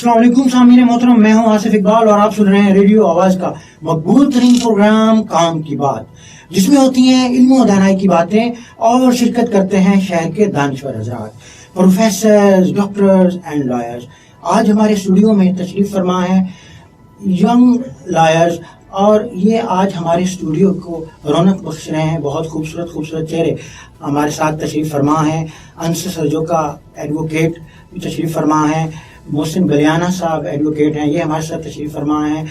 अस्सलाम वालेकुम सामीन मोहतरम, मैं हूं आसिफ इकबाल और आप सुन रहे हैं रेडियो आवाज का मकबूल तरीन प्रोग्राम काम की बात, जिसमें होती हैं इल्म और दानाई की बातें और शिरकत करते हैं शहर के दानिश्वर हज़रात, प्रोफेसर्स, डॉक्टर्स एंड लॉयर्स। आज हमारे स्टूडियो में तशरीफ फरमा है यंग लॉयर्स और ये आज हमारे स्टूडियो को रौनक बख्श रहे हैं। बहुत खूबसूरत चेहरे हमारे साथ तशरीफ फरमा हैं। अंसर सरजोका एडवोकेट तशरीफ फरमा हैं, मोहसिन बलियाना साहब एडवोकेट हैं, ये हमारे साथ तशरीफ फरमा हैं।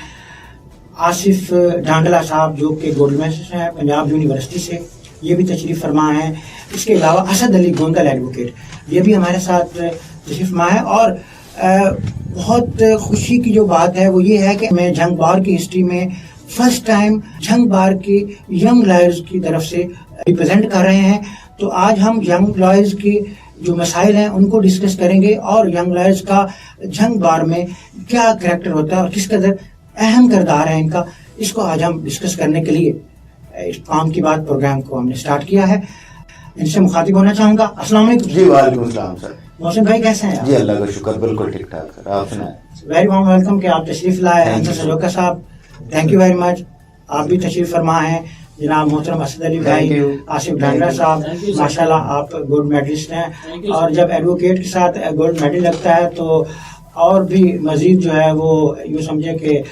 आसिफ डांगला साहब जो कि गोल्ड मेडलिस्ट हैं पंजाब यूनिवर्सिटी से, ये भी तशरीफ फरमा हैं। इसके अलावा असद अली गोंदल एडवोकेट, ये भी हमारे साथ तशरीफ फरमा है। और बहुत खुशी की जो बात है वो ये है कि मैं जंग बार की हिस्ट्री में फर्स्ट टाइम जंग बार के यंग लॉयर्स की तरफ से रिप्रेजेंट कर रहे हैं। तो आज हम यंग लॉयर्स की जो मसाइल हैं उनको डिस्कस करेंगे और यंग लॉयर्स का जंग बार में क्या करैक्टर होता है और किस कदर अहम किरदार है इनका, इसको आज हम डिस्कस करने के लिए इस काम की बात प्रोग्राम को हमने स्टार्ट किया है। इनसे मुखातिब होना चाहूँगा। अस्सलाम वालेकुम। जी वालेकुम अस्सलाम सर। मोहसिन भाई कैसे हैं आप? जी अल्लाह का शुक्र, बिल्कुल ठीक ठाक सर। आप सुनाएं। वेरी वार्म वेलकम कि आप तशरीफ लाए। अंसर सरजोका साहब, थैंक यू वेरी मच, आप भी तशरीफ फरमा हैं। जनाब मोहतरम असद अली भाई, आसिफ डांगला साहब, माशाल्लाह आप गोल्ड मेडलिस्ट हैं और जब एडवोकेट के साथ गोल्ड मेडल लगता है तो और भी मजीद जो है वो यूँ समझे कि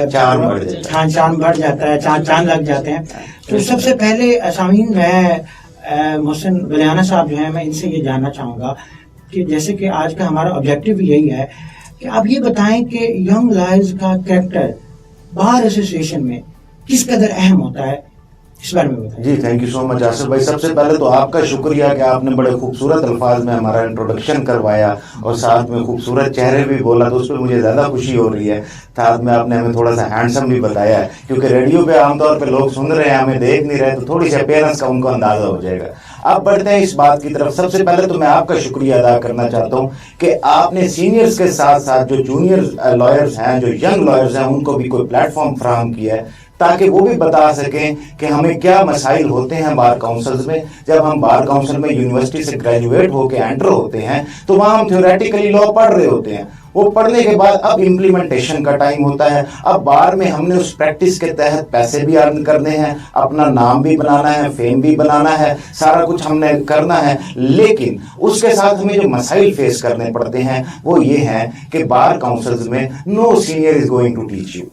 चांद बढ़ जाता है, चांद लग जाते हैं। तो सबसे पहले सामीन मैं मोहसिन बलियाना साहब जो है मैं इनसे ये जानना चाहूँगा कि जैसे कि आज का हमारा ऑब्जेक्टिव यही है कि आप ये बताएं कि यंग लॉयर्स का कैरेक्टर बार एसोसिएशन में किस कदर अहम होता है, इस बारे में बताइए। जी thank you so much Asif भाई। सबसे पहले तो आपका शुक्रिया कि आपने बड़े खूबसूरत अल्फाज में हमारा इंट्रोडक्शन करवाया और साथ में खूबसूरत चेहरे भी बोला, तो उस पर मुझे ज़्यादा खुशी हो रही है। साथ में आपने हमें थोड़ा सा हैंडसम भी बताया है, क्योंकि रेडियो पे आमतौर पे लोग सुन रहे हैं, हमें देख नहीं रहे, तो थोड़ी सी अपीयरेंस का उनको अंदाजा हो जाएगा। अब बढ़ते हैं इस बात की तरफ। सबसे पहले तो मैं आपका शुक्रिया अदा करना चाहता हूँ कि आपने सीनियर्स के साथ साथ जो जूनियर लॉयर्स हैं, जो यंग लॉयर्स हैं, उनको भी कोई प्लेटफॉर्म फराहम किया है ताकि वो भी बता सकें कि हमें क्या मसाइल होते हैं बार काउंसिल्स में। जब हम बार काउंसिल में यूनिवर्सिटी से ग्रेजुएट होकर एंटर होते हैं तो वहाँ हम थ्योरेटिकली लॉ पढ़ रहे होते हैं। वो पढ़ने के बाद अब इम्प्लीमेंटेशन का टाइम होता है। अब बार में हमने उस प्रैक्टिस के तहत पैसे भी अर्न करने हैं, अपना नाम भी बनाना है, फेम भी बनाना है, सारा कुछ हमने करना है। लेकिन उसके साथ हमें जो मसाइल फेस करने पड़ते हैं वो ये हैं कि बार काउंसिल्स में no senior is going to teach you.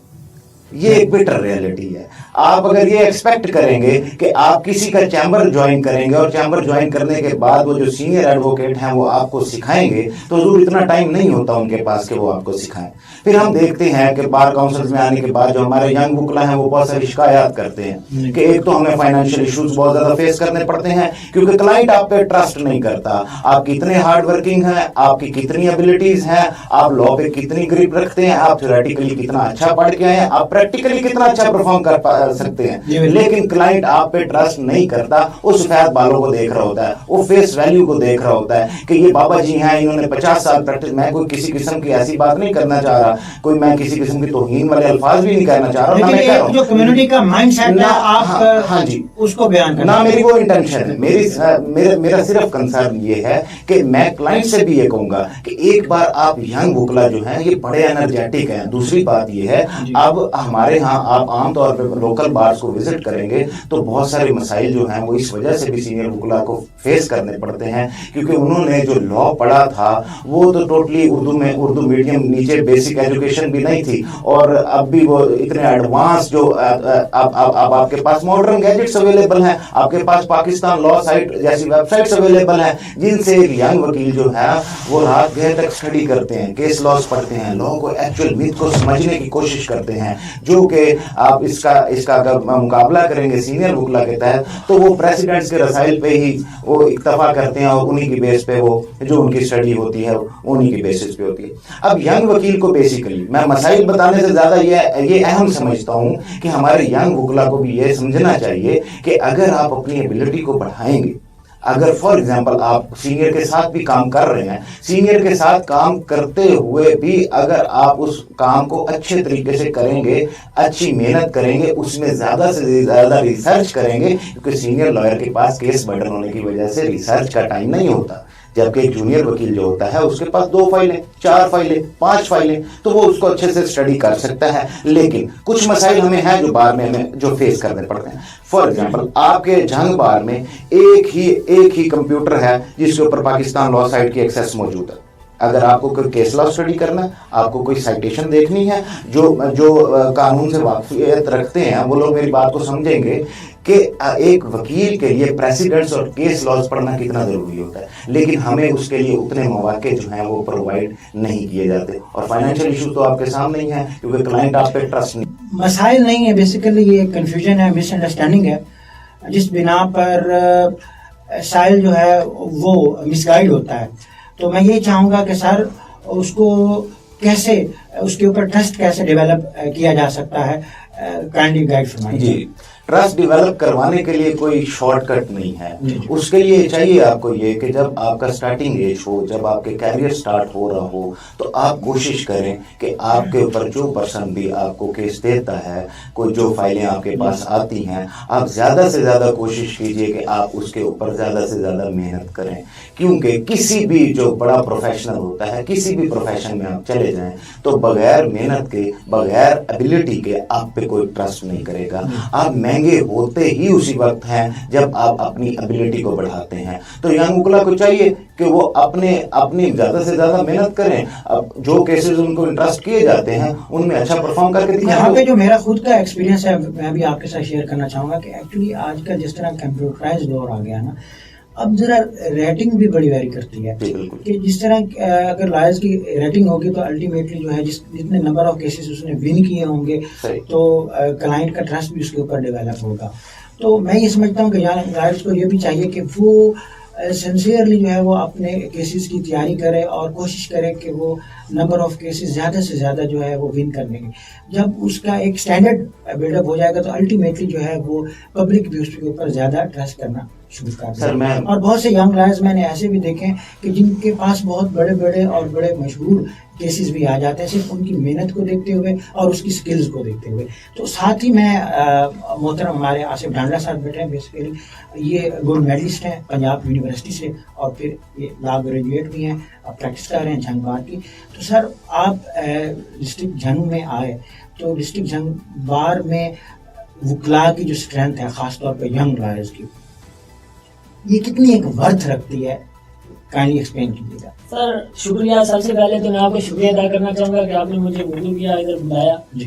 ये एक बिटर रियलिटी है। आप अगर ये एक्सपेक्ट करेंगे कि आप किसी का चैम्बर ज्वाइन करेंगे और चैम्बर ज्वाइन करने के बाद वो जो सीनियर एडवोकेट हैं वो आपको सिखाएंगे, तो जरूर इतना टाइम नहीं होता उनके पास कि वो आपको सिखाएं। फिर हम देखते हैं कि बार काउंसिल्स में आने के बाद जो हमारे यंग वुकला हैं वो बहुत सारी शिकायत करते हैं कि एक तो हमें फाइनेंशियल इश्यूज बहुत ज्यादा फेस करने पड़ते हैं क्योंकि क्लाइंट आप पे ट्रस्ट नहीं करता। आप कितने हार्ड वर्किंग हैं, आपकी कितनी एबिलिटीज हैं, आप लॉ पे कितनी ग्रिप रखते हैं, आप थ्योरेटिकली कितना अच्छा पढ़ के आए हैं, आप प्रैक्टिकली कितना अच्छा परफॉर्म कर सकते हैं, लेकिन क्लाइंट आप पे ट्रस्ट नहीं करता। वो सफेद बालों को देख रहा होता है, वो फेस वैल्यू को देख रहा होता है कि ये बाबा जी हैं, इन्होंने 50 साल प्रैक्टिस। मैं कोई किसी किस्म की ऐसी बात नहीं करना चाह रहा, कोई मैं किसी किस्म की तौहीन वाले अल्फाज भी नहीं कहना चाह रहा। मैं कह रहा हूं जो कम्युनिटी का माइंडसेट है आप हाँ जी उसको बयान करना, ना मेरी वो इंटेंशन है। मेरा सिर्फ कंसर्न ये है कि मैं क्लाइंट से भी ये कहूंगा कि एक बार आप यंग वुकला जो हैं ये बड़े एनर्जेटिक हैं। दूसरी बात ये है, अब हमारे यहाँ आप आमतौर पर लोकल बार्स को विजिट करेंगे तो बहुत सारे मसाइल जो हैं वो इस वजह से भी सीनियर वुकला को फेस करने पड़ते हैं क्योंकि उन्होंने जो लॉ पढ़ा था वो तो टोटली उर्दू मीडियम, नीचे बेसिक एजुकेशन भी नहीं थी और अब भी वो इतने एडवांस जो अब आपके पास मॉडर्न गैजेट्स अवेलेबल हैं, आपके पास पाकिस्तान लॉ साइट जैसी वेबसाइट्स अवेलेबल हैं जिनसे एक यंग वकील जो है वो रात गहर तक स्टडी करते हैं, केस लॉस पढ़ते हैं, लॉ को एक्चुअल मिथ को समझने की कोशिश करते हैं। जो कि आप इसका अगर मुकाबला करेंगे सीनियर वुकला के तहत तो वो प्रेसिडेंट्स के रसाइल पे ही वो इक्तफा करते हैं और उन्हीं की बेस पे वो जो उनकी स्टडी होती है उन्हीं की बेसिस पे होती है। अब यंग वकील को बेसिकली मैं मसाइल बताने से ज्यादा ये अहम समझता हूं कि हमारे यंग वुकला को भी ये समझना चाहिए कि अगर आप अपनी एबिलिटी को बढ़ाएंगे, अगर फॉर एग्जाम्पल आप सीनियर के साथ भी काम कर रहे हैं, सीनियर के साथ काम करते हुए भी अगर आप उस काम को अच्छे तरीके से करेंगे, अच्छी मेहनत करेंगे, उसमें ज्यादा से ज्यादा रिसर्च करेंगे, क्योंकि सीनियर लॉयर के पास केस बर्डन होने की वजह से रिसर्च का टाइम नहीं होता। जबकि एक जूनियर वकील जो होता है उसके पास 2 फाइलें, 4 फाइलें, 5 फाइलें, तो वो उसको अच्छे से स्टडी कर सकता है। लेकिन कुछ मसाइल हमें हैं जो बार में हमें जो फेस करने पड़ते हैं। फॉर एग्जाम्पल, आपके जंग बार में एक ही कंप्यूटर है जिसके ऊपर पाकिस्तान लॉ साइट की एक्सेस मौजूद है। अगर आपको कोई केस लॉ स्टडी करना है, आपको कोई साइटेशन देखनी है, जो कानून से वाकफियत रखते हैं वो लोग मेरी बात को समझेंगे कि एक वकील के लिए प्रेसिडेंट्स और केस लॉज पढ़ना कितना ज़रूरी होता है, लेकिन हमें उसके लिए उतने मौके जो हैं वो प्रोवाइड नहीं किए जाते। और फाइनेंशियल इशू तो आपके सामने ही है, क्योंकि क्लाइंट आप पे ट्रस्ट नहीं, मसाइल नहीं है, बेसिकली ये कन्फ्यूजन है, मिसअंडरस्टैंडिंग है, जिस बिना पर साइल जो है वो मिसगाइड होता है। तो मैं ये चाहूँगा कि सर उसको कैसे, उसके ऊपर ट्रस्ट कैसे डेवलप किया जा सकता है, काइंडली गाइड फरमाइए। जी, ट्रस्ट डेवलप करवाने के लिए कोई शॉर्टकट नहीं है। उसके लिए चाहिए आपको ये कि जब आपका स्टार्टिंग एज हो, जब आपके कैरियर स्टार्ट हो रहा हो, तो आप कोशिश करें कि आपके ऊपर जो पर्सन भी आपको केस देता है, कोई जो फाइलें आपके पास आती हैं, आप ज़्यादा से ज़्यादा कोशिश कीजिए कि आप उसके ऊपर ज़्यादा से ज़्यादा मेहनत करें। क्योंकि किसी भी जो बड़ा प्रोफेशनल होता है, किसी भी प्रोफेशन में आप चले जाएं, तो बगैर मेहनत के, बगैर एबिलिटी के आप पे कोई ट्रस्ट नहीं करेगा। आप महंगे होते ही उसी वक्त हैं जब आप अपनी एबिलिटी को बढ़ाते हैं। तो यंग वकील को चाहिए कि वो अपनी ज़्यादा से ज़्यादा मेहनत करें। अब जो केसेस उनको इंटरेस्ट किए जाते हैं उनमें अच्छा परफॉर्म करके दिखाएं। यहाँ पे जो मेरा खुद का एक्सपीरियंस है मैं भी आपके साथ शेयर करना चाहूँगा कि एक्चुअली आज का जिस तरह कंप्यूटराइज दौर आ गया ना, अब जरा रेटिंग भी बड़ी वेरी करती है कि जिस तरह अगर लॉयर्स की रेटिंग होगी तो अल्टीमेटली जो है जितने नंबर ऑफ केसेस उसने विन किए होंगे तो क्लाइंट का ट्रस्ट भी उसके ऊपर डेवलप होगा। तो मैं ये समझता हूँ कि लॉयर्स को ये भी चाहिए कि वो सिंसियरली जो है वो अपने केसेस की तैयारी करे और कोशिश करे कि वो नंबर ऑफ केसेस ज़्यादा से ज़्यादा जो है वो विन करने के। जब उसका एक स्टैंडर्ड बिल्डअप हो जाएगा तो अल्टीमेटली जो है वो पब्लिक भी उसके ऊपर ज़्यादा ट्रस्ट करना शुरू कर देते हैं। और बहुत से यंग लॉयर्स मैंने ऐसे भी देखे कि जिनके पास बहुत बड़े बड़े और बड़े मशहूर केसेस भी आ जाते हैं सिर्फ उनकी मेहनत को देखते हुए और उसकी स्किल्स को देखते हुए। तो साथ ही मैं मोहतरम हमारे आसिफ डांडा साहब बैठे हैं, बेसिकली ये गोल्ड मेडलिस्ट हैं पंजाब यूनिवर्सिटी से और फिर ये लॉ ग्रेजुएट भी हैं, अब प्रैक्टिस कर रहे हैं जंग बार की। तो सर आप डिस्ट्रिक्ट जंग में आए तो डिस्ट्रिक्ट जंग बार में वकला की जो स्ट्रेंथ है ख़ासतौर पर यंग लॉयर्स की, ये कितनी एक वर्थ रखती है, काइंडली एक्सप्लेन कीजिएगा। सर शुक्रिया, सबसे पहले तो मैं आपको शुक्रिया अदा करना चाहूँगा कि आपने मुझे बुजुर्ग किया, इधर बुलाया। जी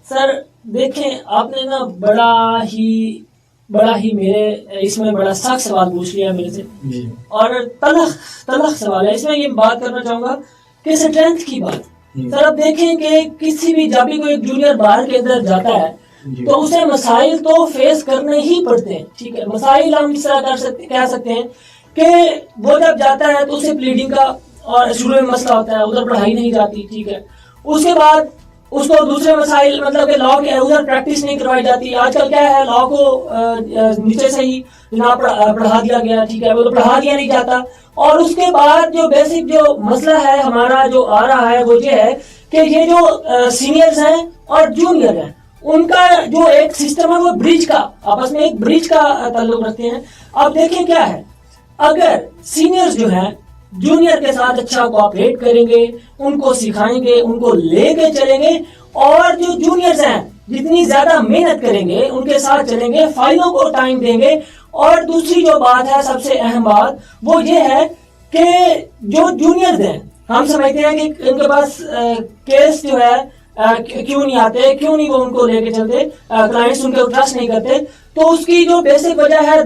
सर, देखें आपने ना बड़ा ही मेरे इसमें बड़ा सख्त सवाल पूछ लिया मेरे से और तलख सवाल है। इसमें ये बात करना चाहूँगा कि स्ट्रेंथ की बात। सर अब देखें कि किसी भी जब भी कोई जूनियर बार के अंदर जाता है तो उसे मसाइल तो फेस करने ही पड़ते हैं। ठीक है, मसाइल हम इस तरह कह सकते हैं कि वो जब जाता है तो उसे प्लीडिंग का और शुरू में मसला होता है, उधर पढ़ाई नहीं जाती। ठीक है, उसके बाद उसको दूसरे मसाइल मतलब कि लॉ के उधर प्रैक्टिस नहीं करवाई जाती। आजकल क्या है, लॉ को नीचे से ही जनाब पढ़ा दिया गया। ठीक है, वो तो पढ़ा दिया नहीं जाता। और उसके बाद जो बेसिक जो मसला है हमारा जो आ रहा है वो ये है कि ये जो सीनियर्स हैं और जूनियर हैं उनका जो एक सिस्टम है वो ब्रिज का, आपस में एक ब्रिज का ताल्लुक रखते हैं। अब देखें क्या है, अगर सीनियर्स जो हैं जूनियर के साथ अच्छा कोऑपरेट करेंगे, उनको सिखाएंगे, उनको लेके चलेंगे और जो जूनियर्स हैं जितनी ज्यादा मेहनत करेंगे उनके साथ चलेंगे, फाइलों को टाइम देंगे। और दूसरी जो बात है, सबसे अहम बात वो ये है कि जो जूनियर्स हैं हम समझते हैं कि उनके पास केस जो है क्यों नहीं आते, क्यों नहीं वो उनको लेके चलते, क्लाइंट्स उनके ट्रस्ट नहीं करते। तो उसकी जो बेसिक वजह है,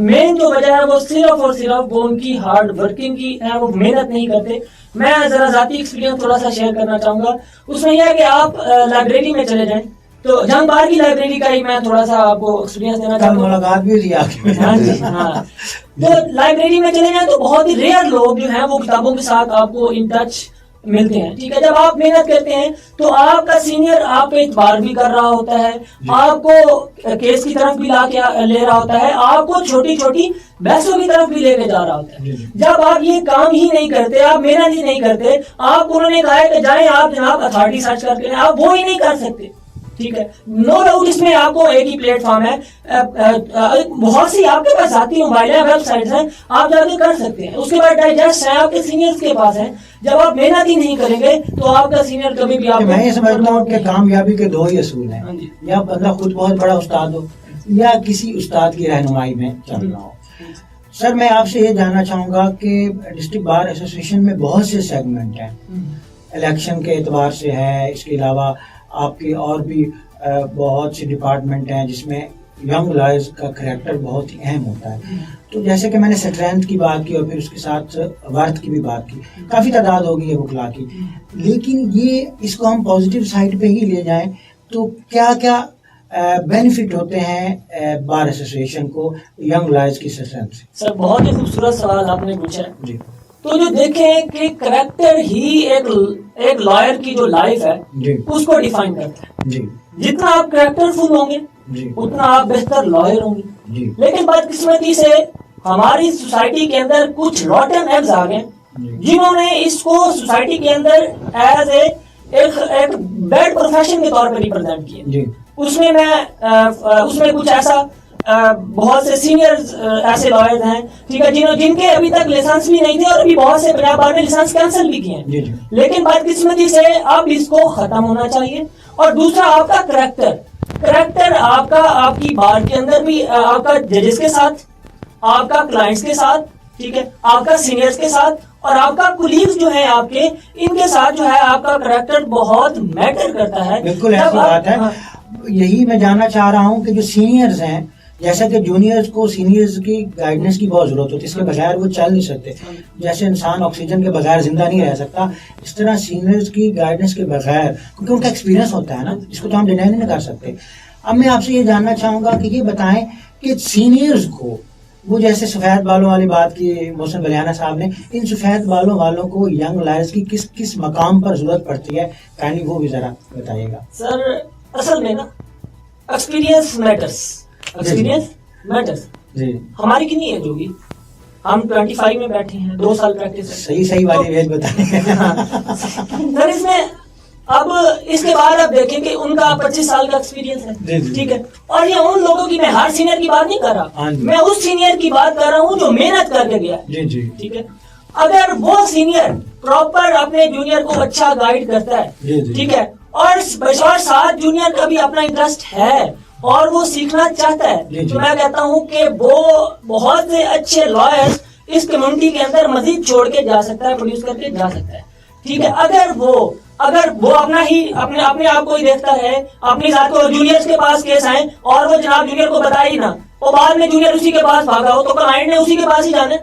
मेन जो वजह है वो सिर्फ और सिर्फ वो उनकी हार्ड वर्किंग की है, वो मेहनत नहीं करते। मैं जरा जाती एक्सपीरियंस थोड़ा सा शेयर करना चाहूंगा। उसमें यह है कि आप लाइब्रेरी में चले जाएं तो जंग बार की लाइब्रेरी का ही मैं थोड़ा सा आपको एक्सपीरियंस देना चाहूंगा। मुलाकात भी हुई आपकी। हाँ जी, हाँ। तो लाइब्रेरी में चले जाएं तो बहुत ही रेयर लोग जो हैं वो किताबों के साथ आपको इन टच मिलते हैं। ठीक है, जब आप मेहनत करते हैं तो आपका सीनियर आप पे इतबार भी कर रहा होता है, आपको केस की तरफ भी ले रहा होता है, आपको छोटी छोटी बहसों की तरफ भी लेके जा रहा होता है। जब आप ये काम ही नहीं करते, आप मेहनत ही नहीं करते, आप उन्होंने कहा है कि जाएं आप जनाब अथॉरिटी सर्च करके, आप वो ही नहीं कर सकते। ٹھیک ہے, نو ڈاؤٹ اس میں آپ کو ایک ہی پلیٹ فارم ہے, بہت سی آپ کے پاس ذاتی موبائل ہیں, ویب سائٹس ہیں, آپ جا کے کر سکتے ہیں. اس کے بعد ڈائجسٹ ہے آپ کے سینئرز کے پاس ہیں. جب آپ محنت ہی نہیں کریں گے تو آپ کا سینئر کبھی بھی آپ, میں یہ سمجھتا ہوں کہ کامیابی کے دو ہی اصول ہیں, یا بندہ خود بہت بڑا استاد ہو یا کسی استاد کی رہنمائی میں چلنا ہو. سر میں آپ سے یہ جاننا چاہوں گا کہ ڈسٹرکٹ بار ایسوسیشن میں بہت سے سیگمنٹ ہیں, الیکشن کے اعتبار سے ہے, اس کے علاوہ آپ کے اور بھی بہت سے ڈپارٹمنٹ ہیں جس میں ینگ لائرز کا کریکٹر بہت ہی اہم ہوتا ہے. تو جیسے کہ میں نے اسٹرینتھ کی بات کی اور پھر اس کے ساتھ ورتھ کی بھی بات کی, کافی تعداد ہوگی ہے وکلا کی, لیکن یہ اس کو ہم پازیٹیو سائڈ پہ ہی لے جائیں تو کیا کیا بینیفٹ ہوتے ہیں بار ایسوسیشن کو ینگ لائرز کی اسٹرینتھ سے؟ سر بہت ہی خوبصورت سوال آپ نے پوچھا ہے. جی, تو جو دیکھیں کہ کریکٹر ہی ایک لائر کی جو لائف ہے جی, اس کو ڈیفائن کرتا ہے. جی, جتنا آپ کریکٹر فل ہوں گے جی, اتنا آپ بہتر لائر ہوں گے. جی, لیکن بدقسمتی سے ہماری سوسائٹی کے اندر کچھ روٹن ایگز آ گئے جنہوں نے اس کو سوسائٹی کے اندر ایز ایک بیڈ پروفیشن کے طور پر ریپرزینٹ کیا. جی, اس میں کچھ ایسا بہت سے سینئر ایسے لائرز ہیں, ٹھیک ہے, جن کے ابھی تک لائسنس بھی نہیں تھے اور ابھی بہت سے پنجاب بار نے لائسنس کینسل بھی کیے ہیں. لیکن بدقسمتی سے اب اس کو ختم ہونا چاہیے. اور دوسرا آپ کا کریکٹر آپ کی بار کے اندر بھی آپ کا ججز کے ساتھ, آپ کا کلائنٹس کے ساتھ, ٹھیک ہے, آپ کا سینئرز کے ساتھ اور آپ کا کولیگز جو ہیں آپ کے, ان کے ساتھ جو ہے آپ کا کریکٹر بہت میٹر کرتا ہے. بالکل ایسی بات ہے. یہی میں جاننا چاہ رہا ہوں کہ جو سینئرز ہیں, جیسا کہ جونیئرز کو سینئرز کی گائیڈنس کی بہت ضرورت ہوتی ہے, اس کے بغیر وہ چل نہیں سکتے. جیسے انسان آکسیجن کے بغیر زندہ نہیں رہ سکتا, اس طرح سینئرز کی گائیڈنس کے بغیر, کیونکہ ان کا ایکسپیرینس ہوتا ہے نا, اس کو تو ہم ڈینائی نہیں کر سکتے. اب میں آپ سے یہ جاننا چاہوں گا کہ یہ بتائیں کہ سینئرز کو, وہ جیسے سفید بالوں والی بات کی محسن بلیانہ صاحب نے, ان سفید بالوں والوں کو ینگ لائرز کی کس کس مقام پر ضرورت پڑتی ہے, کائنڈلی وہ بھی ذرا بتائیے گا. سر اصل میں نا ایکسپیرینس میٹرس. جی, ہماری کتنی ایج ہوگی؟ ہم 25 میں بیٹھے ہیں, 2 سال پریکٹس ہے. صحیح والی ایج بتائیں. سر اس میں اب اس کے بعد آپ دیکھیں کہ ان کا 25 سال کا ایکسپیرینس ہے, ٹھیک ہے, اور یہ ان لوگوں کی, میں ہر سینئر کی بات نہیں کر رہا, میں اس سینئر کی بات کر رہا ہوں جو محنت کر کے گیا ہے. ٹھیک ہے, اگر وہ سینئر پراپر اپنے جونیئر کو اچھا گائیڈ کرتا ہے, ٹھیک ہے, اور ساتھ جونیئر کا بھی اپنا انٹرسٹ ہے اور وہ سیکھنا چاہتا ہے, تو میں کہتا ہوں کہ وہ بہت سے اچھے لائرز اس کمیونٹی کے اندر مزید چھوڑ کے جا سکتا ہے, پروڈیوس کر کے جا سکتا ہے. ٹھیک ہے, اگر وہ اپنے آپ کو ہی دیکھتا ہے, اپنی ذات کو, جونیئرز کے پاس کیس آئیں اور وہ جناب جونیئر کو بتایا ہی نہ, وہ بعد میں جونیئر اسی کے پاس بھاگا ہو, تو کلائنٹ نے اسی کے پاس ہی جانا.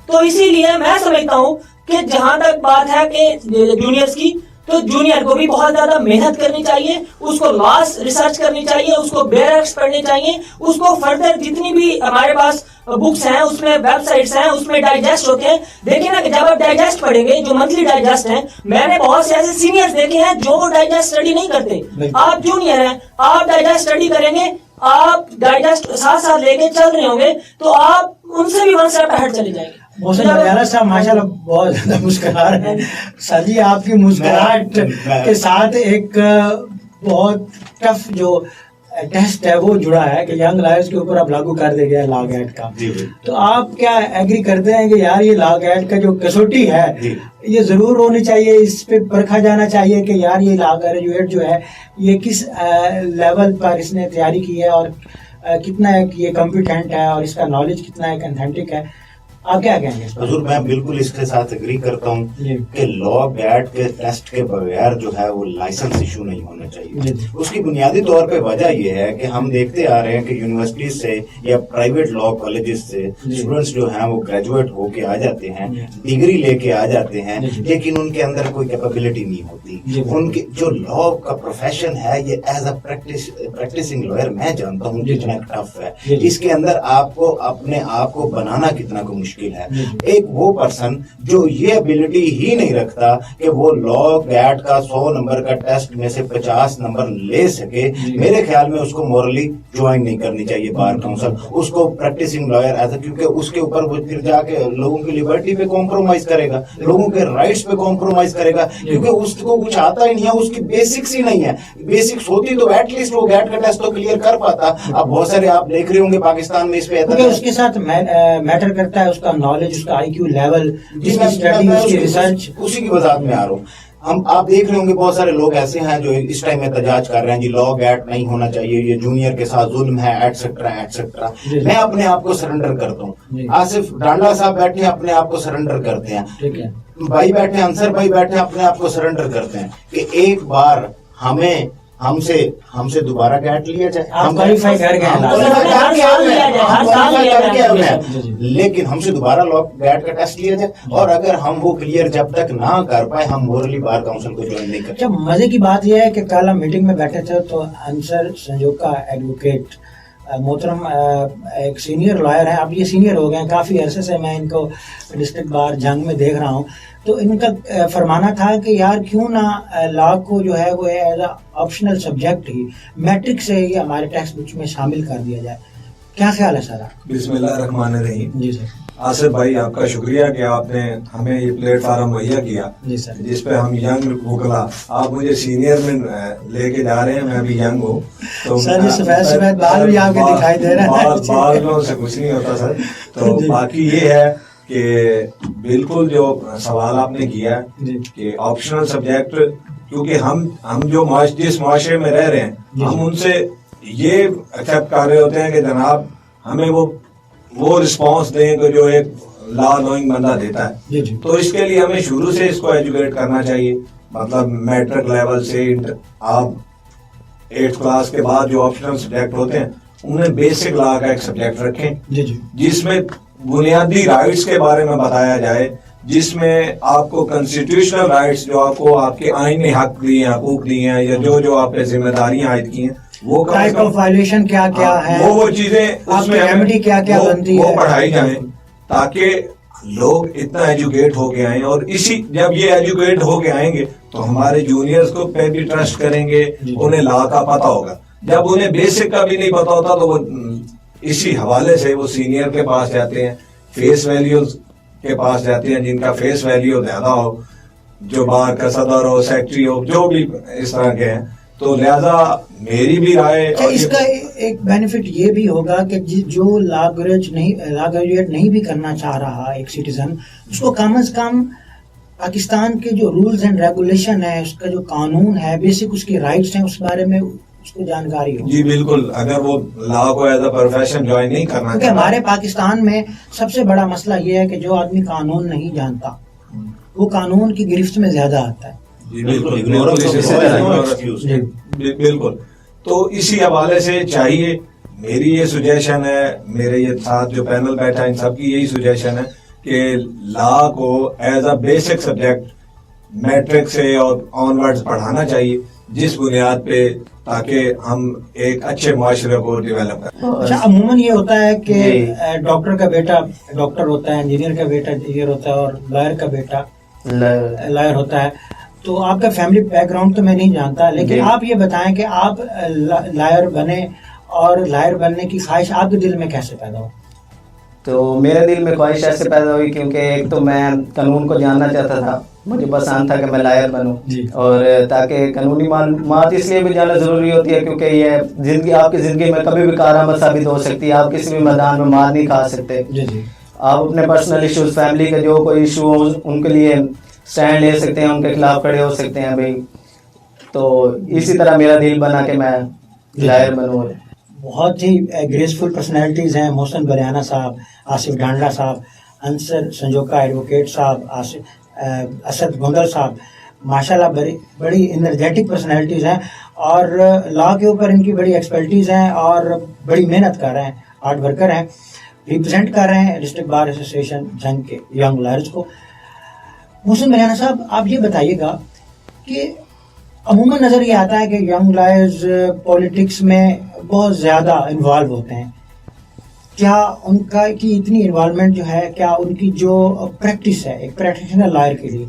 تو اسی لیے میں سمجھتا ہوں کہ جہاں تک بات ہے کہ جونیئرز کی, تو جونیئر کو بھی بہت زیادہ محنت کرنی چاہیے, اس کو لاس ریسرچ کرنی چاہیے, اس کو بیئرکس پڑھنے چاہیے, اس کو فردر جتنی بھی ہمارے پاس بکس ہیں, اس میں ویب سائٹس ہیں, اس میں ڈائجسٹ ہوتے ہیں. دیکھیں نا کہ جب آپ ڈائجسٹ پڑھیں گے, جو منتھلی ڈائجسٹ ہیں, میں نے بہت سے ایسے سینئرز دیکھے ہیں جو ڈائجسٹ اسٹڈی نہیں کرتے. آپ جونیئر ہیں, آپ ڈائجسٹ اسٹڈی کریں گے, آپ ڈائجسٹ ساتھ لے کے چل رہے ہوں گے, تو آپ ان سے بھی 1 اسٹیپ اہیڈ چلے جائیں گے. محسن بلیانہ صاحب ماشاءاللہ بہت زیادہ مسکرا رہے ہیں. سادی آپ کی مسکراہٹ کے ساتھ ایک بہت ٹف جو ٹیسٹ ہے وہ جڑا ہے کہ ینگ لائرز کے اوپر اب لاگو کر دیا گیا لاگ ایڈ کا. تو آپ کیا ایگری کرتے ہیں کہ یار یہ لاگ ایڈ کا جو کسوٹی ہے یہ ضرور ہونی چاہیے, اس پہ پرکھا جانا چاہیے کہ یار یہ لاگ گریجویٹ جو ہے یہ کس لیول پر اس نے تیاری کی ہے اور کتنا یہ کمپیٹنٹ ہے اور اس کا نالج کتنا ایک انتھینٹک ہے. آپ کیا کہیں گے؟ حضور میں بالکل اس کے ساتھ اگری کرتا ہوں کہ لا گیٹ کے ٹیسٹ کے بغیر جو ہے وہ لائسنس ایشو نہیں ہونا چاہیے. اس کی بنیادی طور پہ وجہ یہ ہے کہ ہم دیکھتے آ رہے ہیں کہ یونیورسٹیز سے یا پرائیویٹ لا کالجز سے اسٹوڈنٹس جو ہیں وہ گریجویٹ ہو کے آ جاتے ہیں, ڈگری لے کے آ جاتے ہیں, لیکن ان کے اندر کوئی کیپیبلٹی نہیں ہوتی. ان کے جو لا کا پروفیشن ہے یہ ایز اے پریکٹسنگ لائر میں جانتا ہوں کتنا ٹف ہے. اس کے اندر آپ کو اپنے آپ کو بنانا کتنا کو मुश्किल है। एक वो पर्सन जो ये एबिलिटी ही नहीं रखता कि वो लॉ गैट का 100 नंबर का टेस्ट में से 50 नंबर ले सके, मेरे ख्याल में उसको मॉरली ज्वाइन नहीं करनी चाहिए बार काउंसिल, उसको प्रैक्टिसिंग लॉयर ऐसा, क्योंकि उसके ऊपर वो फिर जाके लोगों की लिबर्टी पे कॉम्प्रोमाइज करेगा, लोगों के राइट्स पे कॉम्प्रोमाइज करेगा, क्योंकि उसको कुछ आता ही नहीं है, उसकी बेसिक्स ही नहीं है। बेसिक्स होती तो एटलीस्ट वो गैट का टेस्ट तो क्लियर कर पाता। अब बहुत सारे आप देख रहे होंगे पाकिस्तान में इस पे उसके साथ मैटर करता है उसका नॉलेज, उसका आईक्यू लेवल, उसकी रिसर्च, उसी की वजह में आ रहा हूँ। हम आप देख रहे होंगे बहुत सारे लोग ऐसे हैं जो इस टाइम में तजाज कर रहे हैं जी लॉ गैट नहीं होना चाहिए, ये जूनियर के साथ जुल्म है, एटसेट्रा एटसेट्रा। मैं अपने आप को सरेंडर करता हूँ, आसिफ डांडा साहब बैठे अपने आप को सरेंडर करते हैं, भाई बैठे, अंसर भाई बैठे अपने आप को सरेंडर करते हैं कि एक बार हमें हमसे दोबारा गैट लिया जाए, हम क्वालिफाई करके लेकिन हमसे दोबारा गैट का टेस्ट लिया जाए, और अगर हम वो क्लियर जब तक ना कर पाए हम मोरली बार काउंसिल को ज्वाइन नहीं करते। मजे की बात यह है कि कल हम मीटिंग में बैठे थे तो अंसर संजोका एडवोकेट मोहतरम एक सीनियर लॉयर है, अब ये सीनियर हो गए हैं, काफ़ी अरसे से मैं इनको डिस्ट्रिक्ट बार जंग में देख रहा हूँ, तो इनका फरमाना था कि यार क्यों ना लॉ को जो है वो एज ऑप्शनल सब्जेक्ट ही मैट्रिक से ही हमारे टेक्स्ट बुक में शामिल कर दिया जाए। क्या ख्याल है सर? बिस्मिल्लाहिर्रहमानिर्रहीम। जी सर। आसिफ भाई आपका शुक्रिया कि आपने हमें ये प्लेटफार्म मुहैया किया जिस पे हम यंग वकला, आप मुझे सीनियर में लेके जा रहे हैं, मैं भी यंग हूँ तो सर बाल भी आपके दिखाई दे रहा है, बालों से कुछ नहीं होता सर। तो बाकी ये है कि बिल्कुल जो सवाल आपने किया कि ऑप्शनल सब्जेक्ट, क्योंकि हम जो जिस माशरे में रह रहे हैं हम उनसे ये एक्सेप्ट कर रहे होते हैं कि जनाब हमें वो रिस्पांस दें कि जो एक लॉ नोइंग बंदा देता है, तो इसके लिए हमें शुरू से इसको एजुकेट करना चाहिए, मतलब मैट्रिक लेवल से आप 8th क्लास के बाद जो ऑप्शनल सब्जेक्ट होते हैं उन्हें बेसिक लॉ का एक सब्जेक्ट रखें जिसमें बुनियादी राइट्स के बारे में बताया जाए, जिसमें आपको कॉन्स्टिट्यूशनल राइट्स जो आपको आपके आईनी हक दिए हैं, हकूक दिए हैं, या जो आप पे जिम्मेदारियां आयद की हैं, वो टाइप ऑफ वायलेशन क्या क्या है, वो चीजें उसमें रेमेडी क्या क्या बनती है, वो पढ़ाई जाए ताकि लोग इतना एजुकेट होके आए। और जब ये एजुकेट होके आएंगे तो हमारे जूनियर्स को पे भी ट्रस्ट करेंगे, उन्हें लॉ का पता होगा। जब उन्हें बेसिक का भी नहीं पता होता तो वो इसी हवाले से वो सीनियर के पास जाते हैं, फेस वैल्यूज के पास जाते हैं, जिनका फेस वैल्यू ज्यादा हो, जो बार का सदर हो, सेक्रेटरी हो, जो भी इस तरह के हैं। तो लिहाजा मेरी भी राय, इसका एक बेनिफिट ये भी होगा कि जो लॉ ग्रेजुएट नहीं भी करना चाह रहा एक सिटीजन, उसको कम से कम पाकिस्तान के जो रूल्स एंड रेगुलेशन है, उसका जो कानून है, बेसिक उसके राइट्स हैं, उस बारे में उसको जानकारी हो। जी बिल्कुल, अगर वो लॉ को एज अ प्रोफेशन ज्वाइन नहीं करना, क्योंकि हमारे पाकिस्तान में सबसे बड़ा मसला ये है कि जो आदमी कानून नहीं जानता वो कानून की गिरफ्त में ज्यादा आता है। जी बिल्कुल। तो इसी हवाले से चाहिए, मेरी ये सुजेशन है, मेरे ये साथ जो पैनल बैठा है इन सबकी यही सुजेशन है कि लॉ को as a basic subject matric से और ऑनवर्ड्स पढ़ाना चाहिए, जिस बुनियाद पे ताकि हम एक अच्छे माशरे को डेवलप करें। अच्छा, अमूमन ये होता है कि डॉक्टर का बेटा डॉक्टर होता है, इंजीनियर का बेटा इंजीनियर होता है, और लॉयर का बेटा लॉयर होता है। तो आपका फैमिली बैकग्राउंड तो मैं नहीं जानता, लेकिन आप ये बताएं कि आप लॉयर बने और लॉयर बनने की ख्वाहिश आपके दिल में कैसे पैदा हुई? तो मेरे दिल में ख्वाहिश ऐसे पैदा हुई क्योंकि एक तो मैं कानून को जानना चाहता था, मुझे बस आन था कि मैं लायर बनूं, और ताकि कानूनी मालूमात इसलिए भी जानना ज़रूरी होती है क्योंकि ये ज़िंदगी आपकी ज़िंदगी में कभी भी कारआमद साबित हो सकती है। आप किसी भी मैदान में मार नहीं खा सकते। आप अपने पर्सनल इश्यूज, फैमिली के जो कोई इशू हो उनके लिए स्टैंड ले सकते हैं, उनके खिलाफ खड़े हो सकते हैं भाई। तो इसी तरह मेरा दिल बना कि मैं लायर बनूं। बहुत ही ग्रेसफुल पर्सनैलिटीज़ हैं, मोहसिन बरियाना साहब, आसिफ डांडा साहब, अंसर संजोका एडवोकेट साहब, असद गोंदल साहब, माशाल्लाह बड़ी एनर्जेटिक पर्सनैलिटीज़ हैं, और लॉ के ऊपर इनकी बड़ी एक्सपर्टीज़ हैं और बड़ी मेहनत कर रहे हैं, हार्ड वर्कर हैं, रिप्रेजेंट कर रहे हैं डिस्ट्रिक्ट बार एसोसिएशन जंग के यंग लॉयर्स को। मोहसिन बरियाना साहब, आप ये बताइएगा कि अमूमन नज़र ये आता है कि यंग लॉयर्स पॉलिटिक्स में बहुत ज़्यादा इन्वॉल्व होते हैं, क्या उनका की इतनी इन्वॉल्वमेंट जो है, क्या उनकी जो प्रैक्टिस है एक प्रैक्टिशनर लॉयर के लिए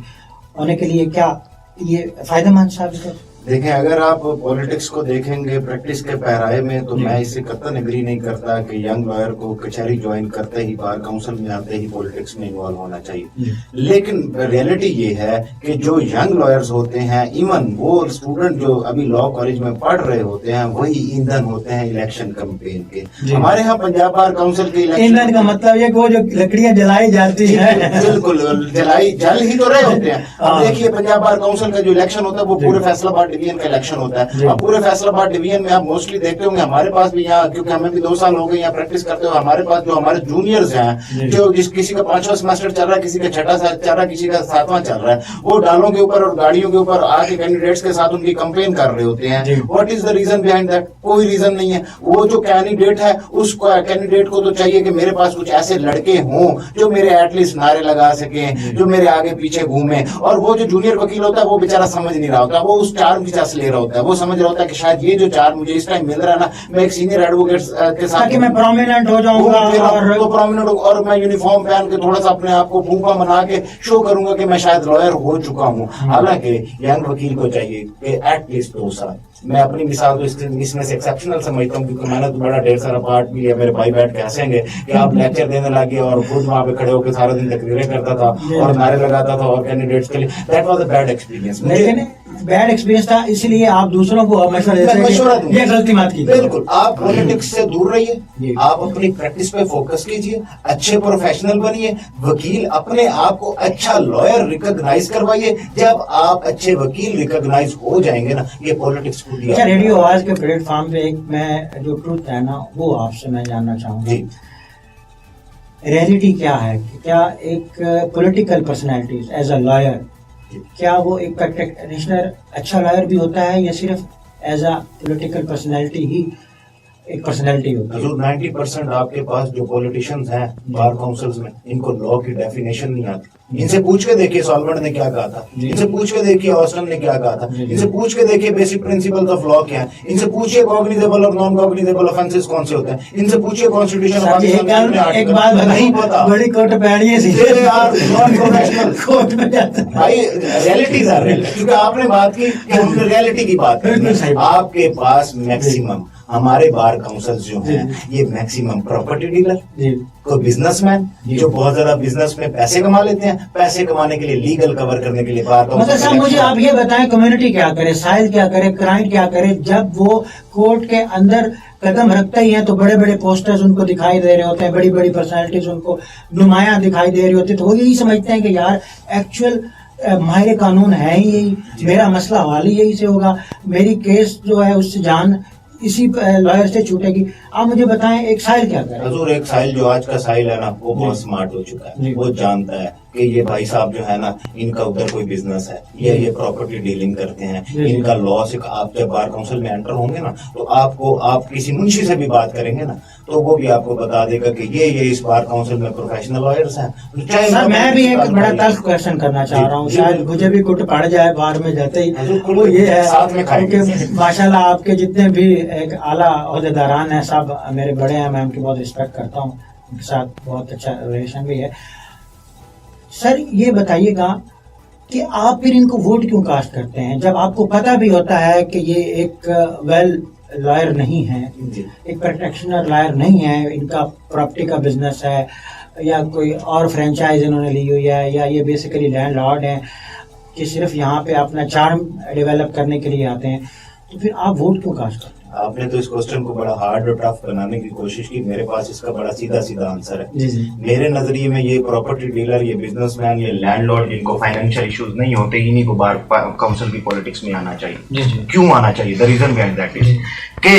होने के लिए क्या ये फायदेमंद साबित है? देखें, अगर आप पॉलिटिक्स को देखेंगे प्रैक्टिस के पैराए में, तो मैं इससे कतई एग्री नहीं करता कि यंग लॉयर को कचहरी ज्वाइन करते ही, बार काउंसिल में आते ही पॉलिटिक्स में इन्वॉल्व होना चाहिए। लेकिन रियलिटी ये है कि जो यंग लॉयर्स होते हैं, इवन वो स्टूडेंट जो अभी लॉ कॉलेज में पढ़ रहे होते हैं, वही ईंधन होते हैं इलेक्शन कैंपेन के। हमारे यहाँ पंजाब बार काउंसिल के ईंधन का मतलब ये कि वो जो लकड़ियां जलाई जाती है, बिल्कुल जल ही तो रहे होते हैं। अब देखिए, पंजाब बार काउंसिल का जो इलेक्शन होता है वो पूरे फैसलाबाद डिवीजन का इलेक्शन होता है। अब पूरे फैसलाबाद डिवीजन में आप मोस्टली देखते होंगे, हमारे पास भी यहाँ, क्योंकि हमें भी 2 साल हो गए यहाँ प्रैक्टिस करते हुए, हमारे पास जो हमारे जूनियर्स हैं, जो किसी का 5वां सेमेस्टर चल रहा है, किसी का 6वां चल रहा है, किसी का 7वां चल रहा है, वो डालों के ऊपर और गाड़ियों के ऊपर आके कैंडिडेट्स के साथ उनकी कंपेन कर रहे होते हैं। What is the reason behind that? कोई रीजन नहीं है। वो जो कैंडिडेट है, उस कैंडिडेट को तो चाहिए कि मेरे पास कुछ ऐसे लड़के हों जो मेरे एटलीस्ट नारे लगा सके, जो मेरे आगे पीछे घूमे। और वो जो जूनियर वकील होता है वो बेचारा समझ नहीं रहा होता, वो उस चार्म की चस ले रहा होता है। वो समझ रहा होता है कि शायद ये जो चार्म मुझे इस टाइम मिल रहा है ना, मैं एक सीनियर एडवोकेट के साथ ताकि मैं प्रोमिनेंट हो जाऊंगा और प्रोमिनेंट, और मैं यूनिफॉर्म पहन के थोड़ा सा अपने आप को फूफा बना के शो करूंगा कि मैं शायद लॉयर हो चुका हूँ। हालांकि यंग वकील को चाहिए कि एटलीस्ट 2 साल, मैं अपनी मिसाल तो इसमें से एक्सेप्शनल समझता हूँ, क्योंकि मैंने तो बड़ा ढेर सारा पार्ट भी है। मेरे भाई बैठ के हंसेंगे कि आप लेक्चर देने लगे और खुद वहां पे खड़े होकर सारा दिन तकरीरें करता था और नारे लगाता था और कैंडिडेट्स के लिए। That was a bad experience. लेकिन बैड एक्सपीरियंस था, इसलिए आप दूसरों को मशवरा देते ये गलती मत कीजिए। बिल्कुल, आप पॉलिटिक्स से दूर रहिए, आप अपनी प्रैक्टिस पे फोकस कीजिए, अच्छे प्रोफेशनल बनिए, वकील अपने आप को अच्छा लॉयर रिकॉग्नाइज करवाइए। जब आप अच्छे वकील रिकॉग्नाइज हो जाएंगे ना, ये पॉलिटिक्स को अच्छा, रेडियो आवाज के प्लेटफॉर्म पे एक मैं जो ट्रूथ है ना, वो आपसे मैं जानना चाहूंगा। रियलिटी क्या है? क्या एक political personality as a lawyer, क्या वो एक प्रैक्टिशनर अच्छा लॉयर भी होता है या सिर्फ एज अ पॉलिटिकल पर्सनैलिटी ही एक पर्सनैलिटी होती है? 90% आपके पास जो पॉलिटिशियंस हैं बार काउंसिल्स में, इनको लॉ की डेफिनेशन नहीं आती। इनसे पूछ के देखिए सॉल्वेंट ने क्या कहा था, इनसे पूछ के देखिए ऑस्टन ने क्या कहा था, इनसे पूछ के देखिए बेसिक प्रिंसिपल्स ऑफ लॉ क्या है, इनसे पूछिए कॉग्निजेबल और नॉन कॉग्निजेबल ऑफेंसेस कौन से होते हैं, इनसे पूछिए कॉन्स्टिट्यूशन एक बात नहीं पता, बड़ी कोर्ट पैणिए सी नॉन प्रोफेशनल कोर्ट में जाते भाई। रियलिटीज आर रियल, क्योंकि आपने बात की कि हम रियलिटी की बात करें। आपके पास मैक्सिमम हमारे बार काउंसिल्स जो हैं, ये मैक्सिमम प्रॉपर्टी डीलर, कोई बिजनेसमैन जो बहुत ज्यादा बिजनेस में पैसे कमा लेते हैं, पैसे कमाने के लिए लीगल कवर करने के लिए बार काउंसिल। मतलब साहब मुझे आप ये बताएं, कम्युनिटी क्या करे, साइज क्या करे, क्लाइंट क्या करे? जब वो कोर्ट के अंदर कदम रखते ही हैं तो बड़े बड़े पोस्टर्स उनको दिखाई दे रहे होते हैं, बड़ी बड़ी पर्सनैलिटीज उनको नुमायां दिखाई दे रही होती है, तो वो यही समझते हैं कि यार एक्चुअल माहिर कानून है ही यही, मेरा मसला हल ही यही से होगा, मेरी केस जो है उससे जान इसी लॉयर से छूटेगी। आप मुझे बताएं एक साहिल क्या करे? हजूर, एक साहिल जो आज का साहिल है ना, वो बहुत स्मार्ट हो चुका है। वो जानता है कि ये भाई साहब जो है ना, इनका उधर कोई बिजनेस है, ये प्रॉपर्टी डीलिंग करते हैं, इनका लॉ से। आप जब बार काउंसिल में एंटर होंगे ना, तो आपको आप किसी मुंशी से भी बात करेंगे ना, तो वो भी आपको बता देगा कि ये इस बार काउंसिल में प्रोफेशनल लॉयर्स हैं। सर मैं भी एक बड़ा तल्ख क्वेश्चन करना चाह रहा हूँ, शायद मुझे भी कुट पड़ जाए बाहर में जाते ही, वो ये है क्योंकि माशाल्लाह आपके जितने भी एक आला ओहदेदारान हैं सब मेरे बड़े हैं, मैं उनकी बहुत रिस्पेक्ट करता हूँ, उनके साथ बहुत अच्छा रिलेशन भी है। सर ये बताइएगा कि आप फिर इनको वोट क्यों कास्ट करते हैं, जब आपको पता भी होता है कि ये एक वेल लॉयर नहीं है, एक प्रैक्टिशनर लॉयर नहीं है, इनका प्रॉपर्टी का बिजनेस है या कोई और फ्रेंचाइज इन्होंने ली हुई है, या ये बेसिकली लैंडलॉर्ड हैं कि सिर्फ यहाँ पे अपना चार्म डेवलप करने के लिए आते हैं, तो फिर आप वोट क्यों कास्ट करते हैं? आपने तो इस क्वेश्चन को बड़ा हार्ड और टफ बनाने की कोशिश की, मेरे पास इसका बड़ा सीधा सीधा आंसर है। मेरे नजरिए में ये प्रॉपर्टी डीलर, ये बिजनेसमैन, ये लैंडलॉर्ड जिनको फाइनेंशियल इश्यूज नहीं होते, इन्हीं को बार काउंसिल की पॉलिटिक्स में आना चाहिए। क्यों आना चाहिए? The reason behind that is कि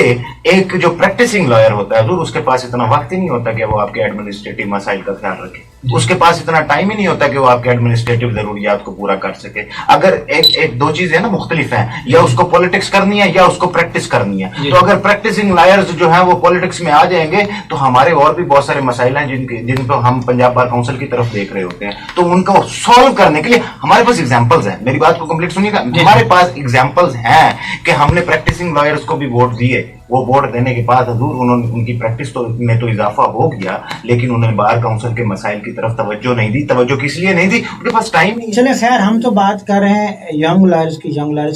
एक जो प्रैक्टिसिंग लॉयर होता है, उसके पास इतना वक्त ही नहीं होता कि वो आपके एडमिनिस्ट्रेटिव मसाइल का ख्याल रखे, उसके पास इतना टाइम ही नहीं होता कि वो आपके एडमिनिस्ट्रेटिव जरूरियात को पूरा कर सके। अगर एक दो चीजें ना मुख्तलिफ हैं, या उसको पॉलिटिक्स करनी है या उसको प्रैक्टिस करनी है। तो अगर प्रैक्टिसिंग लॉयर्स जो हैं वो पॉलिटिक्स में आ जाएंगे, तो हमारे और भी बहुत सारे मसाइल हैं जिन पर हम पंजाब बार काउंसिल की तरफ देख रहे होते हैं, तो उनको सॉल्व करने के लिए हमारे पास एग्जाम्पल्स हैं। मेरी बात को कंप्लीट सुनिएगा, हमारे पास एग्जाम्पल्स हैं कि हमने प्रैक्टिसिंग लॉयर्स को भी वोट दिए दिए, वो वोट देने के बाद हजूर उन्होंने उनकी प्रैक्टिस तो में तो इजाफा हो गया, लेकिन उन्होंने बार काउंसिल के मसाइल की तरफ तवज्जो नहीं दी। तवज्जो किस लिए नहीं दी? उनके पास टाइम नहीं। चले खैर, हम तो बात कर रहे हैं यंग लॉयर्स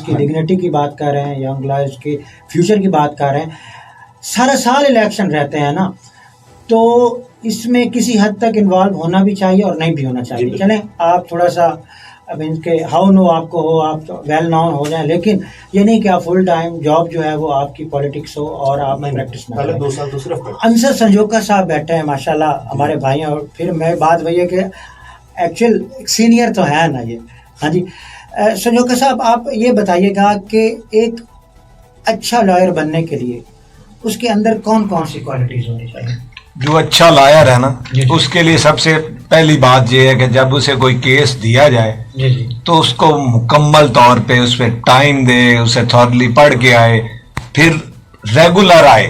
की डिग्निटी की बात कर रहे हैं, यंग लॉयर्स के फ्यूचर की बात कर रहे हैं। सारा साल इलेक्शन रहते हैं ना, तो इसमें किसी हद तक इन्वॉल्व होना भी चाहिए और नहीं भी होना चाहिए। चलें, आप थोड़ा सा अब इनके हाउ नो आपको हो, आप वेल नॉन हो जाएं, लेकिन ये नहीं कि आप फुल टाइम जॉब जो है वो आपकी पॉलिटिक्स हो और आप प्रैक्टिस में। पहले 2 साल तो सिर्फ अंसर संजोका साहब बैठे हैं, माशाल्लाह हमारे भाई हैं। और फिर मैं बात वही है कि एक्चुअल सीनियर तो है ना ये। हाँ जी, संजोका साहब, आप ये बताइएगा कि एक अच्छा लॉयर बनने के लिए उसके अंदर कौन कौन सी क्वालिटीज होनी चाहिए? जो अच्छा लॉयर है ना, उसके लिए सबसे पहली बात ये है कि जब उसे कोई केस दिया जाए तो उसको मुकम्मल तौर पे उस पर टाइम दे, उसे थॉरली पढ़ के आए, फिर रेगुलर आए,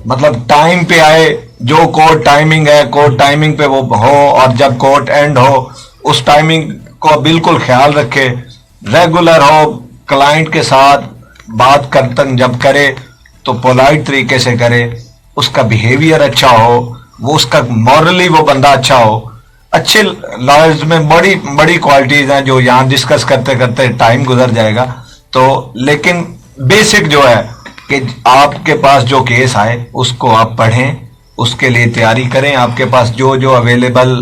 मतलब टाइम पे आए। जो कोर्ट टाइमिंग है, कोर्ट टाइमिंग पे वो हो, और जब कोर्ट एंड हो उस टाइमिंग को बिल्कुल ख्याल रखे, रेगुलर हो, क्लाइंट के साथ बात करतन जब करे तो पोलाइट तरीके से करे, उसका बिहेवियर अच्छा हो, वो उसका मॉरली वो बंदा अच्छा हो। अच्छे लॉयर्स में बड़ी बड़ी क्वालिटीज हैं जो यहाँ डिस्कस करते करते टाइम गुजर जाएगा। तो लेकिन बेसिक जो है कि आपके पास जो केस आए उसको आप पढ़ें, उसके लिए तैयारी करें, आपके पास जो जो अवेलेबल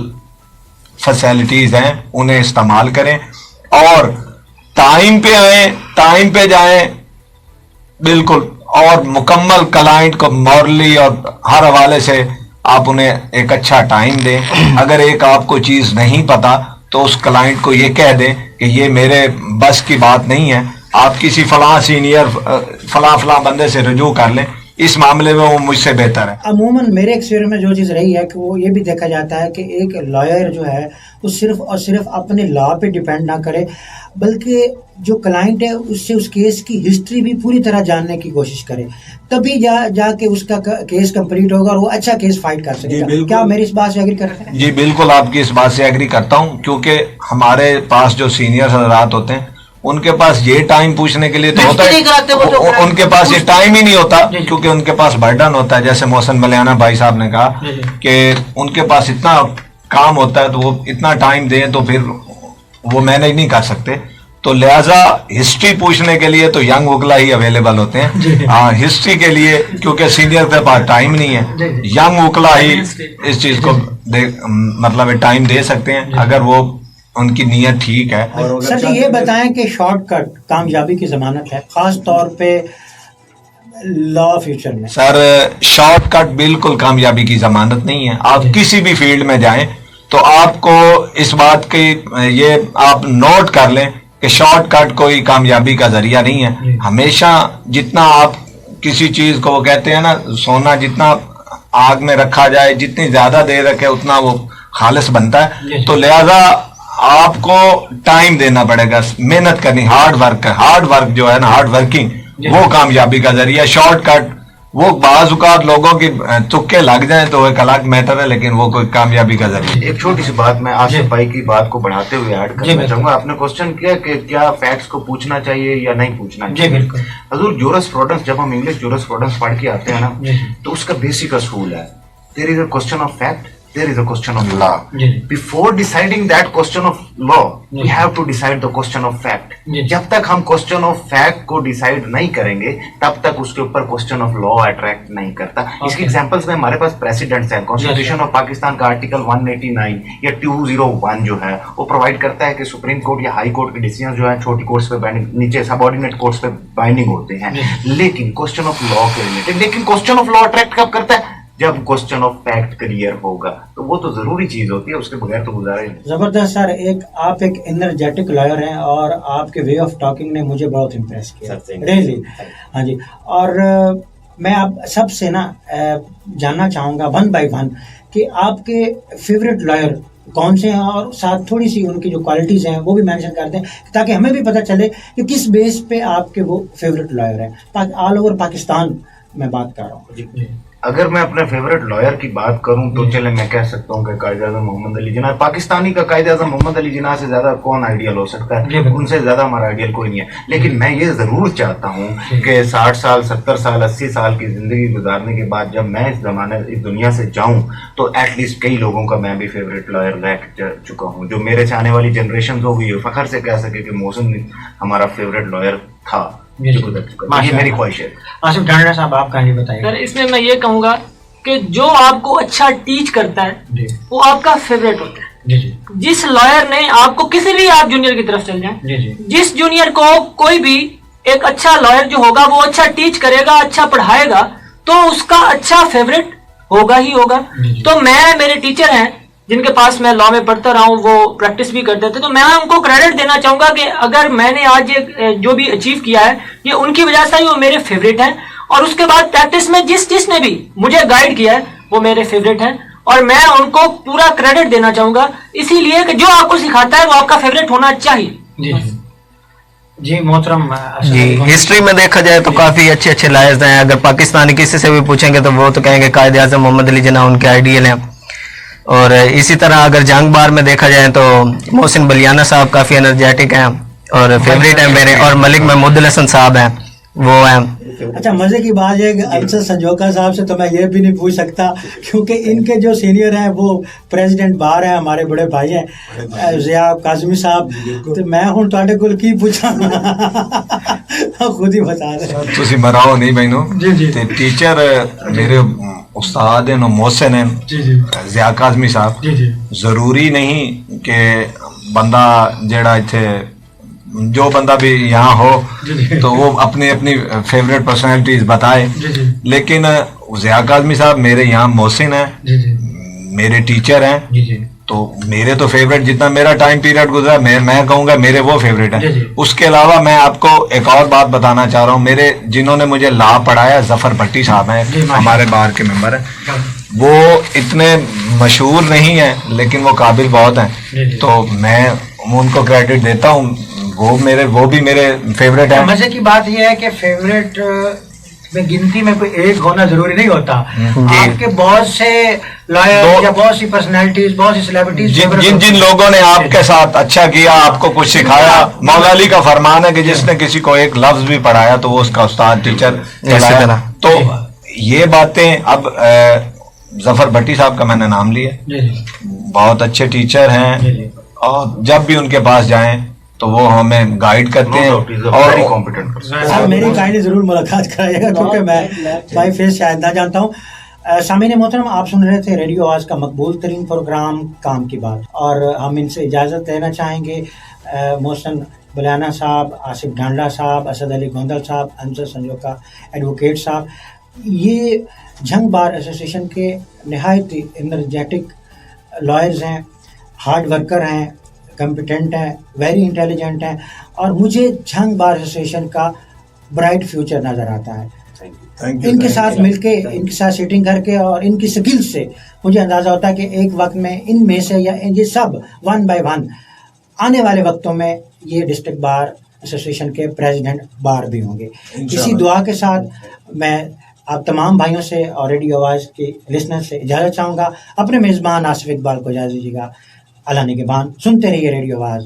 फैसिलिटीज हैं उन्हें इस्तेमाल करें, और टाइम पे आए, टाइम पे जाएं बिल्कुल, और मुकम्मल क्लाइंट को मॉरली और हर हवाले से आप उन्हें एक अच्छा टाइम दें। अगर एक आपको चीज़ नहीं पता तो उस क्लाइंट को ये कह दें कि ये मेरे बस की बात नहीं है, आप किसी फलां सीनियर फलां बंदे से रुजू कर लें, इस मामले में वो मुझसे बेहतर है। अमूमन मेरे एक्सपीरियंस में जो चीज़ रही है कि वो ये भी देखा जाता है कि एक लॉयर जो है वो सिर्फ और सिर्फ अपने लॉ पे डिपेंड ना करे, बल्कि जो क्लाइंट है उससे उस केस की हिस्ट्री भी पूरी तरह जानने की कोशिश करे, तभी जाके उसका केस कंप्लीट होगा और वो अच्छा केस फाइट कर सकेगा। क्या मेरी इस बात से एग्री कर रहे हैं? जी बिल्कुल, आपकी इस बात से एग्री करता हूँ, क्योंकि हमारे पास जो सीनियर हजरात होते हैं उनके पास ये टाइम पूछने के लिए तो होता है, उनके पास ये टाइम ही नहीं होता, क्योंकि उनके पास बर्डन होता है। जैसे मोहसिन मलियाना भाई साहब ने कहा कि उनके पास इतना काम होता है तो वो इतना टाइम दें तो फिर वो मैनेज नहीं कर सकते। तो लिहाजा हिस्ट्री पूछने के लिए तो यंग वकला ही अवेलेबल होते हैं, हिस्ट्री के लिए क्योंकि सीनियर के पास टाइम नहीं है, यंग वकला ही इस चीज को मतलब टाइम दे सकते हैं अगर वो उनकी नीयत ठीक है। सर जी ये बताएं कि शॉर्टकट कामयाबी की जमानत है, खास तौर पे लॉ फ्यूचर में? सर शॉर्टकट बिल्कुल कामयाबी की जमानत नहीं है। आप किसी भी फील्ड में जाएं तो आपको इस बात की ये आप नोट कर लें कि शॉर्टकट कोई कामयाबी का जरिया नहीं है। हमेशा जितना आप किसी चीज को, वो कहते हैं ना, सोना जितना आग में रखा जाए, जितनी ज्यादा देर रखे उतना वो खालिस बनता है। तो लिहाजा आपको टाइम देना पड़ेगा, मेहनत करनी, हार्ड वर्क जो है ना, हार्ड वर्किंग, वो कामयाबी का जरिया। शॉर्टकट वो बाज़-औक़ात लोगों की तुक्के लग जाएं तो एक अलग मैटर है, लेकिन वो कोई कामयाबी का जरिया। एक छोटी सी बात मैं आसिफ भाई की बात को बढ़ाते हुए ऐड करना चाहूंगा। आपने क्वेश्चन किया कि क्या फैक्ट्स को पूछना चाहिए या नहीं पूछना चाहिए। हजूर जूरिस्प्रूडेंस, जब हम इंग्लिश जूरिस्प्रूडेंस पढ़ के आते हैं ना, तो उसका बेसिक असूल है, there is a question of fact, there is a question of law. Before deciding that question of law, we have to decide the question of fact. जब तक हम question of fact को decide नहीं करेंगे तब तक उसके ऊपर question of law attract नहीं करता। इसके examples में हमारे पास precedents हैं। Constitution of Pakistan का आर्टिकल 189 या 201 जो है वो प्रोवाइड करता है कि सुप्रीम कोर्ट या हाई कोर्ट के डिसीजन जो है छोटी कोर्ट्स पे बाइंडिंग, नीचे सबऑर्डिनेट कोर्ट्स पे बाइंडिंग होते हैं, लेकिन क्वेश्चन ऑफ लॉ के रिलेटेड। लेकिन क्वेश्चन ऑफ लॉ अट्रैक्ट कब करता है? जब क्वेश्चन ऑफ फैक्ट क्लियर होगा, तो वो तो जरूरी चीज होती है, उसके बगैर तो गुजारा ही नहीं। जबरदस्त सर, आप एक एनर्जेटिक लॉयर हैं और आपके वे ऑफ टॉकिंग ने मुझे बहुत इम्प्रेस किया, रियली। हाँ जी, और मैं आप सबसे ना जानना चाहूँगा वन बाय वन कि आपके फेवरेट लॉयर कौन से हैं, और साथ थोड़ी सी उनकी जो क्वालिटीज़ हैं वो भी मेंशन कर दें ताकि हमें भी पता चले कि किस बेस पे आपके वो फेवरेट लॉयर हैं। ऑल ओवर पाकिस्तान में बात कर रहा हूँ। اگر میں اپنے فیوریٹ لائر کی بات کروں تو چلے میں کہہ سکتا ہوں کہ قائد اعظم محمد علی جناح. پاکستانی کا قائد اعظم محمد علی جناح سے زیادہ کون آئیڈیل ہو سکتا ہے؟ ان سے زیادہ ہمارا آئیڈیل کوئی نہیں ہے. لیکن میں یہ ضرور چاہتا ہوں کہ 60 سال 70 سال 80 سال کی زندگی گزارنے کے بعد جب میں اس دنیا سے جاؤں تو ایٹ لیسٹ کئی لوگوں کا میں بھی فیوریٹ لائر رہ چکا ہوں, جو میرے سے آنے والی جنریشن ہو یہ فخر سے کہہ سکے کہ محسن ہمارا فیوریٹ لائر تھا جو گزر چکا. یہ میری خواہش ہے. آصف ڈانڈا صاحب آپ کہانی بتائیے. سر اس میں میں یہ کہوں گا کہ جو آپ کو اچھا ٹیچ کرتا ہے وہ آپ کا فیوریٹ ہوتا ہے. جس لائر نے آپ کو کسی بھی آپ جونیئر کی طرف چل جائیں, جس جونیئر کو کوئی بھی ایک اچھا لائر جو ہوگا وہ اچھا ٹیچ کرے گا, اچھا پڑھائے گا, تو اس کا اچھا فیوریٹ ہوگا ہی ہوگا. تو میں میرے ٹیچر ہیں جن کے پاس میں لا میں پڑھتا رہا ہوں, وہ پریکٹس بھی کرتے تھے, تو میں ان کو کریڈٹ دینا چاہوں گا کہ اگر میں نے آج جو بھی اچیو کیا ہے یہ ان کی وجہ سے ہی وہ میرے فیوریٹ ہیں. اور اس کے بعد پریکٹس میں جس نے بھی مجھے گائیڈ کیا ہے وہ میرے فیوریٹ ہیں, اور میں ان کو پورا کریڈٹ دینا چاہوں گا, اسی لیے کہ جو آپ کو سکھاتا ہے وہ آپ کا فیوریٹ ہونا چاہیے. جی محترم. جی ہسٹری میں دیکھا جائے تو کافی اچھے اچھے لائرز ہیں. اگر پاکستانی کسی سے بھی پوچھیں گے تو وہ تو کہیں گے قائد اعظم محمد علی جناح ان کے آئیڈیل ہیں. اور اسی طرح اگر جنگ بار میں دیکھا جائے تو محسن بلیانہ صاحب کافی انرجیٹک ہیں اور فیوریٹ ہیں میرے, اور ملک محمود الحسن صاحب ہیں وہ ہیں. اچھا مزے کی بات ہے کہ انصر سنجوکا صاحب سے تو میں یہ بھی نہیں پوچھ سکتا کیونکہ ان کے جو سینئر ہیں وہ پریزیڈنٹ باہر ہیں, ہمارے بڑے بھائی ہیں ضیاء کاظمی صاحب, تو میں ہوں تواڈے کول کی پوچھاں خود ہی بتا دیں. تسی مراؤ نہیں بہنو تے ٹیچر میرے استاد ہیں محسن ہیں ضیاء کاظمی صاحب. ضروری نہیں کہ بندہ جیڑا اتھے جو بندہ بھی یہاں ہو تو وہ اپنی اپنی فیوریٹ پرسنالٹیز بتائے, لیکن ضیاء کاظمی صاحب میرے یہاں محسن ہیں, میرے ٹیچر ہیں, تو میرے تو فیوریٹ جتنا میرا ٹائم پیریڈ گزرا میں کہوں گا میرے وہ فیوریٹ ہیں. اس کے علاوہ میں آپ کو ایک اور بات بتانا چاہ رہا ہوں. میرے جنہوں نے مجھے لا پڑھایا ظفر بھٹی صاحب ہیں, ہمارے بار کے ممبر ہیں. وہ اتنے مشہور نہیں ہیں لیکن وہ قابل بہت ہیں, تو میں ان کو کریڈٹ دیتا ہوں. وہ بھی میرے فیوریٹ ہیں. مزے کی بات یہ ہے کہ فیوریٹ میں گنتی میں کوئی ایک ہونا ضروری نہیں ہوتا. آپ کے بہت سے لائر یا بہت سی پرسنالٹیز, بہت سی سیلیبریٹیز, جن لوگوں نے آپ کے ساتھ اچھا کیا, آپ کو کچھ سکھایا. مولا علی کا فرمان ہے کہ جس نے کسی کو ایک لفظ بھی پڑھایا تو وہ اس کا استاد ٹیچر کہلایا. تو یہ باتیں اب ظفر بھٹی صاحب کا میں نے نام لیا, بہت اچھے ٹیچر ہیں, اور جب بھی ان کے پاس جائیں تو وہ ہمیں گائیڈ کرتے ہیں. اور میری کائنڈلی ضرور ملاقات کرائیے گا کیونکہ میں بائی فیس شاید نہ جانتا ہوں. سامعین محترم, آپ سن رہے تھے ریڈیو آواز کا مقبول ترین پروگرام کام کی بات, اور ہم ان سے اجازت لینا چاہیں گے. محسن بلیانہ صاحب, آصف ڈانڈا صاحب, اسد علی گوندل صاحب, انصر سنجوکا ایڈوکیٹ صاحب, یہ جنگ بار ایسوسیشن کے نہایت انرجیٹک لائرز ہیں, ہارڈ ورکر ہیں, کمپیٹنٹ ہیں, ویری انٹیلیجنٹ ہیں, اور مجھے جنگ بار ایسوسیشن کا برائٹ فیوچر نظر آتا ہے. ان کے ساتھ مل کے, ان کے ساتھ سیٹنگ کر کے اور ان کی سکل سے مجھے اندازہ ہوتا ہے کہ ایک وقت میں ان میں سے یا یہ سب ون بائی ون آنے والے وقتوں میں یہ ڈسٹرکٹ بار ایسوسیشن کے پریزیڈنٹ بار بھی ہوں گے. اسی دعا کے ساتھ میں آپ تمام بھائیوں سے اور ریڈیو آواز کے لسنر سے اجازت چاہوں گا. اپنے میزبان آصف اقبال کو اجازت دیجیے گا. اللہ نگہبان. سنتے رہیے ریڈیو آواز.